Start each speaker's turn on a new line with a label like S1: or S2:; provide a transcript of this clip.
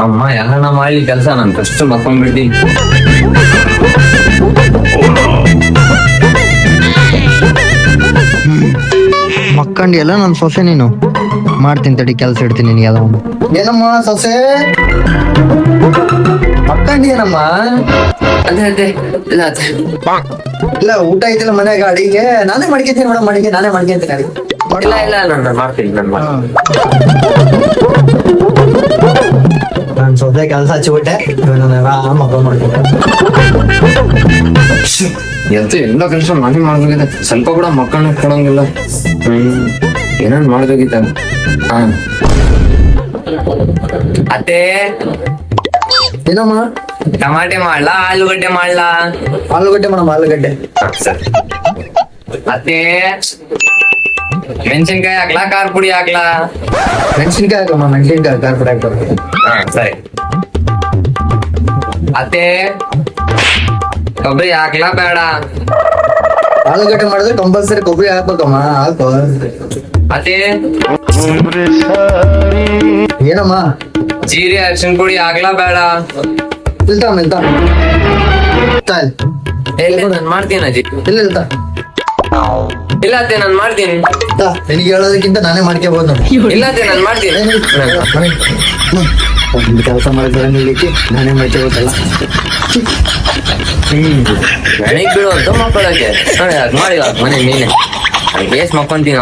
S1: ಅಮ್ಮ ಯಾರನ್ನ ಮಾಡ್ಲಿ ಕೆಲ್ಸ ನನ್ ಕಷ್ಟ ಮಕ್ಕೊಂಡ್ಬಿಟ್ಟಿ.
S2: ಮಕ್ಕಂಡಿ ಎಲ್ಲ ನನ್ ಸೊಸೆ ನೀನು. ಮಾಡ್ತೀನಿ ತಡಿ, ಕೆಲ್ಸ ಇಡ್ತೀನಿ ನಿನ್ಗೆ ಯಾವ್ದೋ ಒಂದು. ಏನಮ್ಮ ಸೊಸೆ ಮಕ್ಕಂಡಿ ಏನಮ್ಮ?
S1: ಅದೇ ಅದೇ ಇಲ್ಲ ಅದೇ
S2: ಇಲ್ಲ ಊಟ ಐತಿಲ್ಲ ಮನ್ಯಾಗ, ಅಡಿಗೆ ನಾನೇ ಮಾಡ್ಕೊಂತೀನಿ ಮೇಡಮ್, ಅಡಿಗೆ ನಾನೇ ಮಾಡ್ಕೊಂತೀನಿ ಅಡಿಗೆ.
S1: ಇಲ್ಲ ಇಲ್ಲ ನಾನು ಮಾಡ್ತೀನಿ ನಾನು
S2: ನಾನ್ ಸೊಸೆ ಕೆಲ್ಸ ಹಚ್ಚಿಬಿಟ್ಟೆ, ನಾನು ಮಕ್ಕಳು ಮಾಡ್ತೀನಿ.
S1: ಎಂತ ಎಲ್ಲ ಕೆಲಸ ನಾನೇ ಮಾಡ್ಬೇಕಿದೆ, ಸ್ವಲ್ಪ ಕೂಡ ಮಕ್ಕಳನ್ನ ಕೊಡಂಗಿಲ್ಲ. ಏನಾದ್ರು ಮಾಡ್ಬೇಕಿತ್ತ. ಅತ್ತೆ
S2: ಏನಮ್ಮ?
S1: ಟಮಾಟೆ ಮಾಡ್ಲಾ ಆಲೂಗಡ್ಡೆ ಮಾಡ್ಲಾ?
S2: ಆಲೂಗಡ್ಡೆ ಮೇಡಮ್, ಆಲೂಗಡ್ಡೆ.
S1: ಸರಿ. ಅತ್ತೆ ಮೆಣಸಿನ್ಕಾಯಿ ಹಾಕ್ಲಾ ಖಾರ ಪುಡಿ ಹಾಕ್ಲಾ?
S2: ಮೆಣಸಿನ್ಕಾಯಿ ಹಾಕಮ್ಮ, ಮೆಣಸಿನ್ಕಾಯಿ ಖಾರ ಪುಡಿ ಹಾಕ್ಬಾರ್ದು.
S1: ಸರಿ. ಅತ್ತೆ ಕೊಬ್ಬರಿ ಹಾಕ್ಲಾ ಬೇಡ?
S2: ಆಲೂಗಡ್ಡೆ ಮಾಡಿದ್ರೆ ಕಂಪಲ್ಸರಿ ಕೊಬ್ಬರಿ ಹಾಕ್ಬೇಕಮ್ಮ, ಹಾಕು.
S1: ಅತ್ತೆ
S2: ಏನಮ್ಮ?
S1: ಜೀರಿಗೆ ಅರಿಶಿನ ಪುಡಿ ಹಾಕ್ಲಾ ಬೇಡ?
S2: ಇಲ್ತಾ ಇಲ್ತಾ
S1: ಇಲ್ಲ ನಾನು ಮಾಡ್ತೀನಿ ಅಜ್ಜಿ.
S2: ಇಲ್ಲ ಇಲ್ತಾ
S1: ಇಲ್ಲ ಅತ್ತೆ ನಾನು ಮಾಡ್ತೀನಿ.
S2: ನಿನಗೆ ಹೇಳೋದಕ್ಕಿಂತ ನಾನೇ ಮಾಡ್ಕೋಬಹುದು ನೋಡಿ.
S1: ಇಲ್ಲ ಅತ್ತೆ ನಾನು ಮಾಡ್ತೀನಿ.
S2: ಕೆಲಸ ಮಾಡಿದ್ರೆ ನಾನೇ ಮಾಡ್ಕೋಬೇಕಲ್ಲ.
S1: ನನಗ್ ಬಿಡು ಅಂತ ಮಕ್ಕಳಕ್ಕೆ ನೋಡಿ ಅದ್ ಮಾಡಿ ಮನೆ ನೀನೆ ಬೇಸ್ ಮಕ್ಕೊಂತೀನಿ.